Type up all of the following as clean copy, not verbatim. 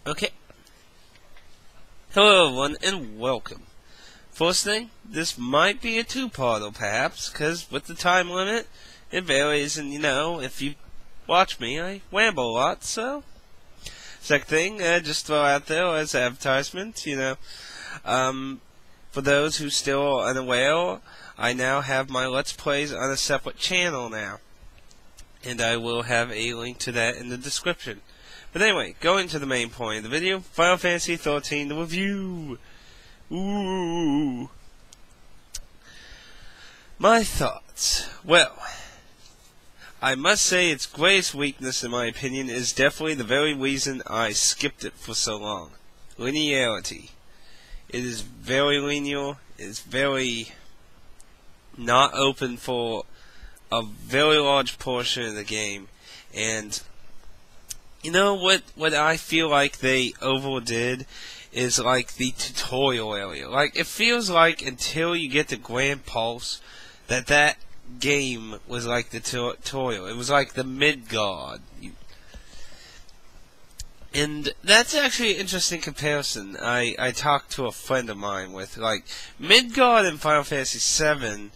Okay. Hello everyone, and welcome. First thing, this might be a two-parter perhaps, because with the time limit, it varies, and if you watch me, I ramble a lot, so. Second thing, just throw out there as advertisement, for those who still are unaware, I now have my Let's Plays on a separate channel now. And I will have a link to that in the description. But anyway, going to the main point of the video, Final Fantasy XIII, the review. Ooh. My thoughts. Well, I must say its greatest weakness, in my opinion, is definitely the very reason I skipped it for so long. Linearity. It is very linear. It is very not open for a very large portion of the game. And you know what I feel like they overdid is like the tutorial area. Like, it feels like until you get to Grand Pulse that game was like the tutorial. It was like the Midgard. And that's actually an interesting comparison I talked to a friend of mine with. Like, Midgard in Final Fantasy VII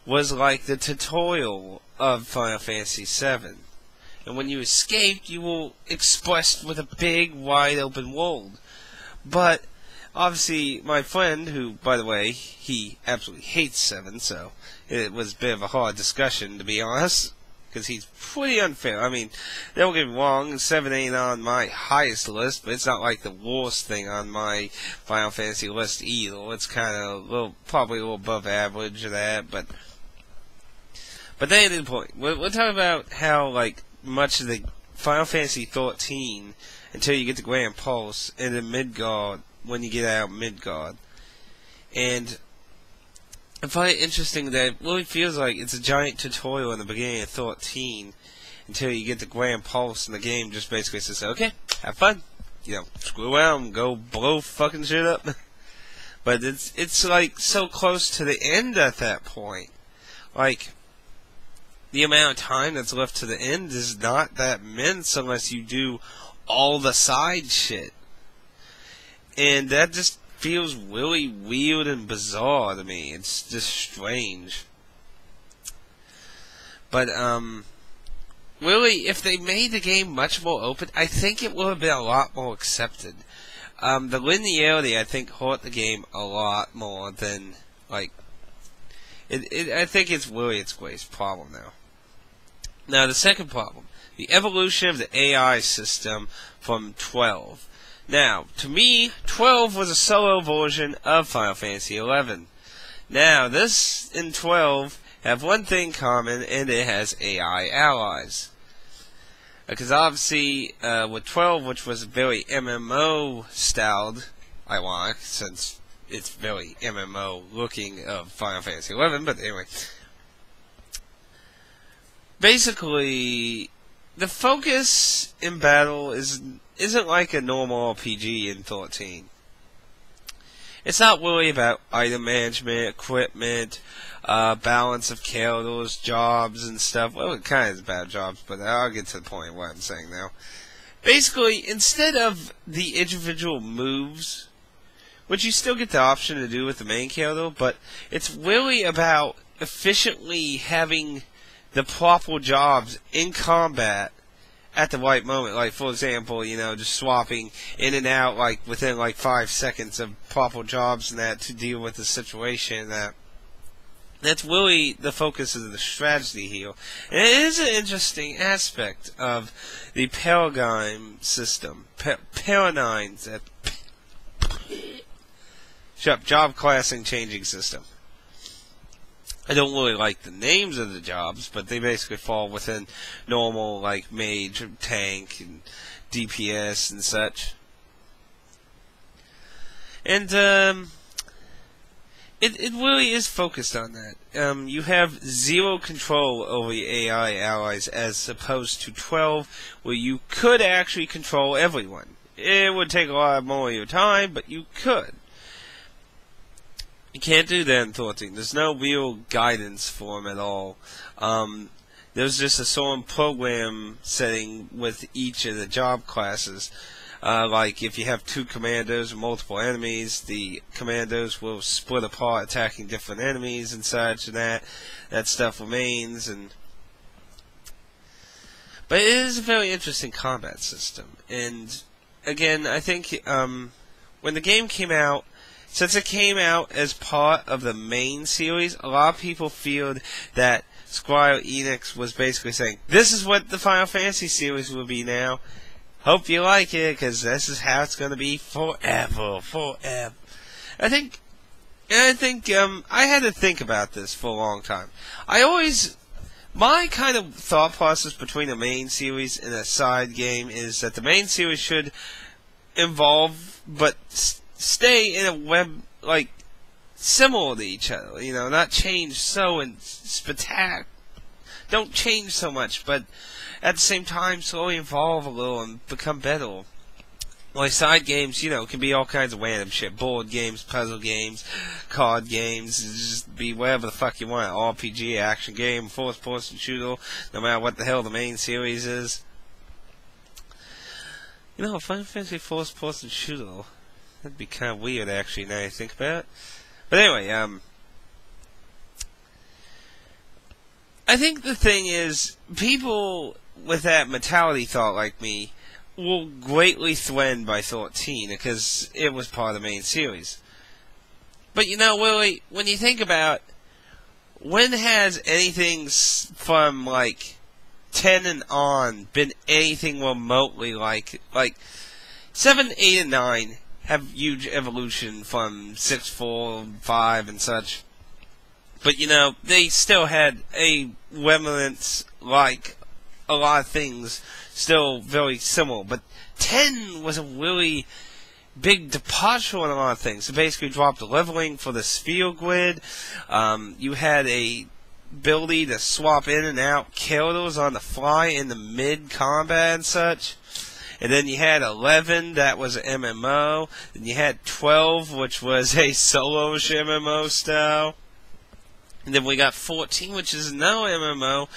was like the tutorial of Final Fantasy VII. And when you escaped, you were expressed with a big, wide open world. But, obviously, my friend, who, by the way, he absolutely hates 7, so it was a bit of a hard discussion, to be honest, because he's pretty unfair. I mean, don't get me wrong, 7 ain't on my highest list, but it's not like the worst thing on my Final Fantasy list either. It's kind of probably a little above average of that, but that ain't the point. We're talking about how, like, much of the Final Fantasy XIII until you get to Grand Pulse and then Midgard when you get out of Midgard. And I find it interesting that it really feels like it's a giant tutorial in the beginning of 13 until you get to Grand Pulse and the game just basically says, okay, have fun. Screw around, go blow fucking shit up. But it's like so close to the end at that point. Like, the amount of time that's left to the end is not that immense unless you do all the side shit. And that just feels really weird and bizarre to me. It's just strange. But, really, if they made the game much more open, I think it would have been a lot more accepted. The linearity, I think, hurt the game a lot more than, like, I think it's really its greatest problem now. Now, the second problem, the evolution of the AI system from 12. Now, to me, 12 was a solo version of Final Fantasy XI. Now, this and 12 have one thing common, and it has AI allies. Because obviously, with 12, which was very MMO-styled, ironic, since it's very MMO-looking of Final Fantasy XI, but anyway. Basically, the focus in battle isn't like a normal RPG in 13. It's not really about item management, equipment, balance of characters, jobs and stuff. Well, it kind of is about jobs, but I'll get to the point of what I'm saying now. Basically, instead of the individual moves, which you still get the option to do with the main character, but it's really about efficiently having the proper jobs in combat at the right moment. Like, for example, just swapping in and out, like, within, 5 seconds of proper jobs and that to deal with the situation. That's really the focus of the strategy here. And it is an interesting aspect of the paradigm system. Paradigms. Job classing changing system. I don't really like the names of the jobs, but they basically fall within normal, like, mage, tank, and DPS and such. And, it really is focused on that. You have zero control over the AI allies as opposed to 12, where you could actually control everyone. It would take a lot more of your time, but you could. You can't do that in 13. There's no real guidance for them at all. There's just a certain program setting with each of the job classes. Like, if you have two commandos or multiple enemies, the commandos will split apart, attacking different enemies and such, and that stuff remains. But it is a very interesting combat system. And, again, I think when the game came out, since it came out as part of the main series, a lot of people feel that Square Enix was basically saying, this is what the Final Fantasy series will be now. Hope you like it, because this is how it's going to be forever. I think I had to think about this for a long time. My kind of thought process between the main series and a side game is that the main series should evolve, but stay in a web, like, similar to each other, not change so and don't change so much, but at the same time slowly evolve a little and become better. Like, side games, can be all kinds of random shit. Board games, puzzle games, card games, just be whatever the fuck you want. RPG, action game, first-person shooter, no matter what the hell the main series is. Final Fantasy first-person shooter, that'd be kind of weird, actually, now you think about it. But anyway, I think the thing is, people with that mentality thought like me were greatly threatened by 13 because it was part of the main series. But Willie, when you think about, when has anything from like 10 and on been anything remotely like 7, 8, and 9 have huge evolution from 6, 4, 5 and such. But they still had a remnants, like a lot of things still very similar. But 10 was a really big departure on a lot of things. It basically dropped the leveling for the sphere grid. You had a ability to swap in and out characters on the fly in the mid-combat and such. And then you had 11, that was an MMO. Then you had 12, which was a solo-ish MMO style. And then we got 14, which is no MMO.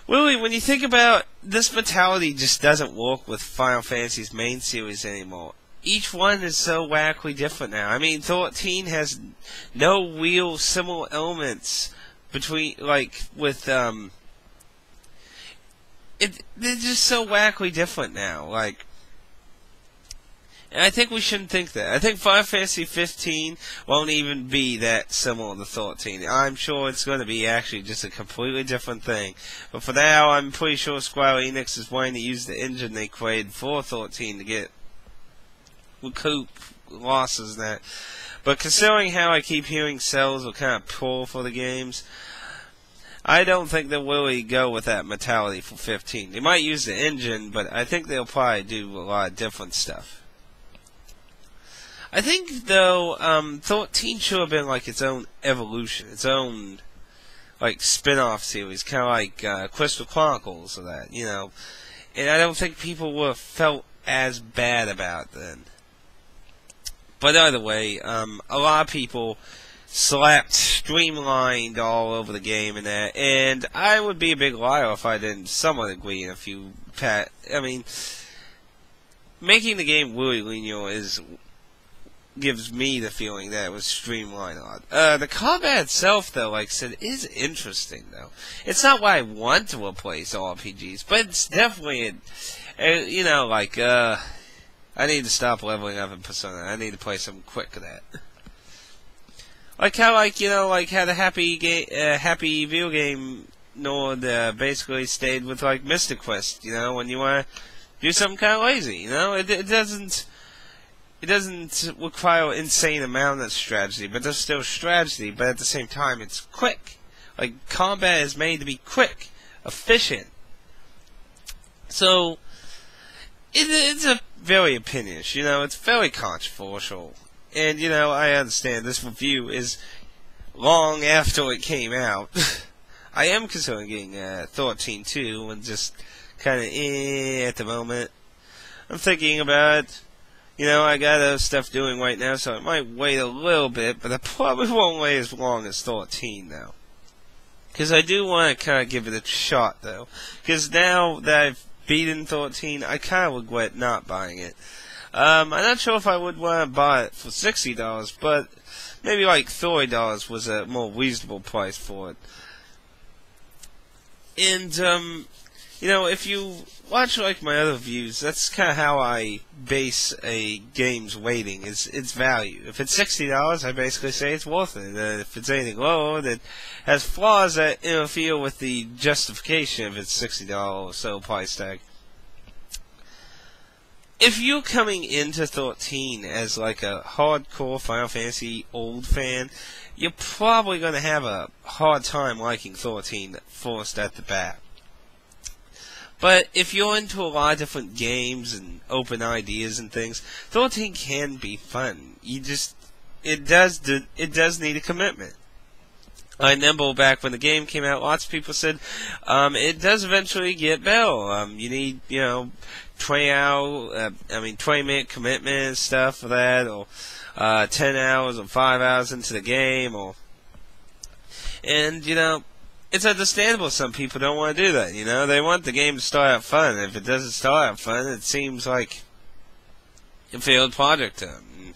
Willie, when you think about this, mentality just doesn't work with Final Fantasy's main series anymore. Each one is so wackily different now. I mean, 13 has no real similar elements between, they're just so wackily different now. And I think we shouldn't think that. I think Final Fantasy 15 won't even be that similar to 13. I'm sure it's going to be actually just a completely different thing. But for now, I'm pretty sure Square Enix is wanting to use the engine they created for 13 to recoup losses and that. But considering how I keep hearing sales are kind of poor for the games, I don't think they'll really go with that mentality for 15. They might use the engine, but I think they'll probably do a lot of different stuff. I think, though, 13 should have been like its own evolution, its own spin-off series, kind of like Crystal Chronicles or that, And I don't think people would have felt as bad about it then. But either way, a lot of people slapped streamlined all over the game and that, and I would be a big liar if I didn't somewhat agree in a few making the game really linear gives me the feeling that it was streamlined a lot. The combat itself, though, like I said, is interesting, though. It's not what I want to replace RPGs, but it's definitely, I need to stop leveling up in Persona. I need to play something quick of that. Like how, how the happy video game Nord basically stayed with, Mystic Quest, when you want to do something kind of lazy, It doesn't require an insane amount of strategy, but there's still strategy, but at the same time, it's quick. Combat is made to be quick, efficient. So, it's a very opinionish, it's very controversial. And, I understand this review is long after it came out. I am considering getting 13 too, and just kind of at the moment. I'm thinking about it. I got other stuff doing right now, so I might wait a little bit, but I probably won't wait as long as 13, though. Because I do want to kind of give it a shot, though. Because now that I've beaten 13, I kind of regret not buying it. I'm not sure if I would want to buy it for $60, but maybe like $30 was a more reasonable price for it. And, you know, if you watch like my other reviews, that's kind of how I base a game's rating, is its value. If it's $60, I basically say it's worth it. If it's anything lower that has flaws that interfere with the justification of its $60 or so price tag. If you're coming into 13 as like a hardcore Final Fantasy old fan, you're probably going to have a hard time liking 13 first at the bat. But if you're into a lot of different games and open ideas and things, 13 can be fun. It does need a commitment. I remember back when the game came out, lots of people said it does eventually get better. You need, 20-minute commitment and stuff for that, or 10 hours or 5 hours into the game, and it's understandable some people don't want to do that. They want the game to start out fun. If it doesn't start out fun, it seems like a failed project to them.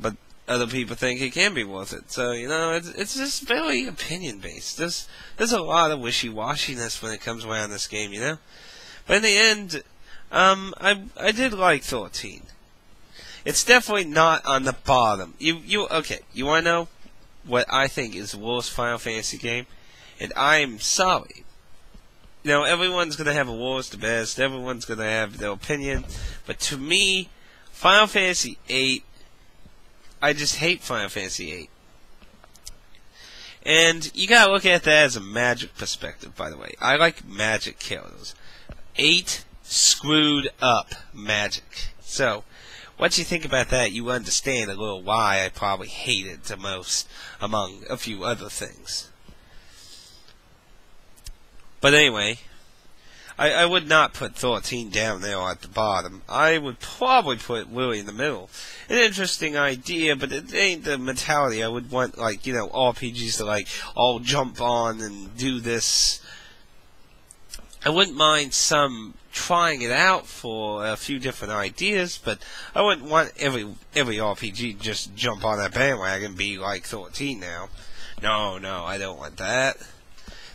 But other people think it can be worth it. So, it's just very opinion-based. There's a lot of wishy-washiness when it comes around this game, But in the end, I did like 13. It's definitely not on the bottom. Okay, you want to know what I think is the worst Final Fantasy game? And I'm sorry. Everyone's going to have a worst, the best. Everyone's going to have their opinion. But to me, Final Fantasy VIII, I just hate Final Fantasy VIII. And you gotta look at that as a magic perspective, by the way. I like magic characters. 8 screwed up magic. So, once you think about that, you understand a little why I probably hate it the most, among a few other things. But anyway, I would not put 13 down there at the bottom. I would probably put it really in the middle. An interesting idea, but it ain't the mentality I would want, RPGs to, all jump on and do this. I wouldn't mind some trying it out for a few different ideas, but I wouldn't want every RPG just jump on that bandwagon and be like 13 now. No, I don't want that.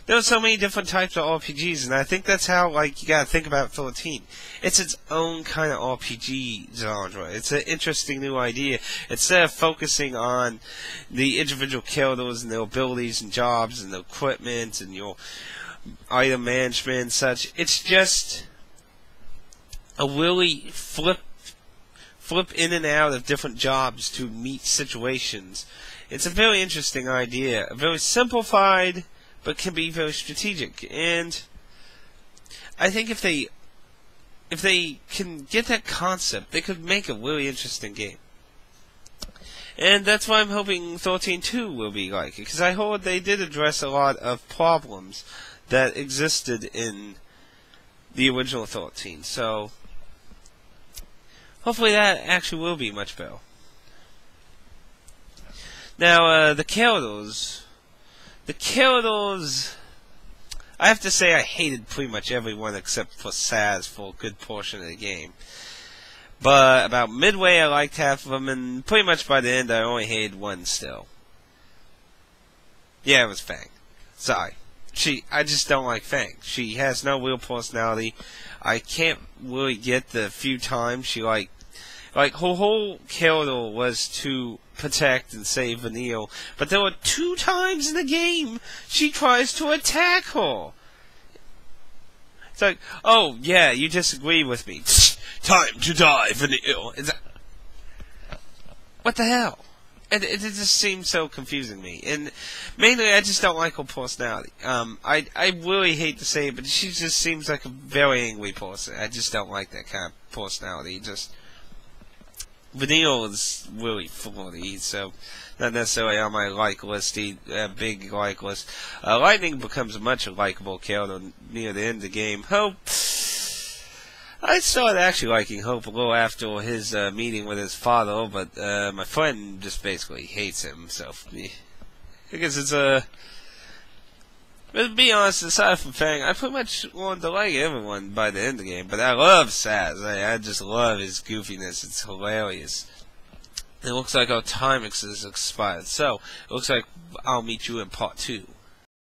There are so many different types of RPGs, and I think that's how, you gotta think about 13. It's its own kind of RPG genre. It's an interesting new idea. Instead of focusing on the individual characters and their abilities and jobs and the equipment and your item management and such, it's just a really flip in and out of different jobs to meet situations. It's a very interesting idea. A very simplified, but can be very strategic. And I think if they can get that concept, they could make a really interesting game. And that's why I'm hoping 13.2 will be like it, because I heard they did address a lot of problems that existed in the original 13. So hopefully that actually will be much better. Now, the characters, I have to say I hated pretty much everyone except for Saz for a good portion of the game. But about midway I liked half of them, and pretty much by the end I only hated one still. Yeah, it was Fang. Sorry. I just don't like Fang. She has no real personality. I can't really get the few times she her whole character was to protect and save Vanille, but there were 2 times in the game she tries to attack her. It's like, oh yeah, you disagree with me. Time to die, Vanille. What the hell? It just seems so confusing to me. And mainly, I just don't like her personality. I really hate to say it, but she just seems like a very angry person. I just don't like that kind of personality. Vanille is really flirty, so not necessarily on my like list, big like list. Lightning becomes a much likable character near the end of the game. Hope, I started actually liking Hope a little after his meeting with his father, but my friend just basically hates him, so I guess it's But to be honest, aside from Fang, I pretty much wanted to like everyone by the end of the game. But I love Saz. I just love his goofiness. It's hilarious. It looks like our time has expired. So, it looks like I'll meet you in part 2.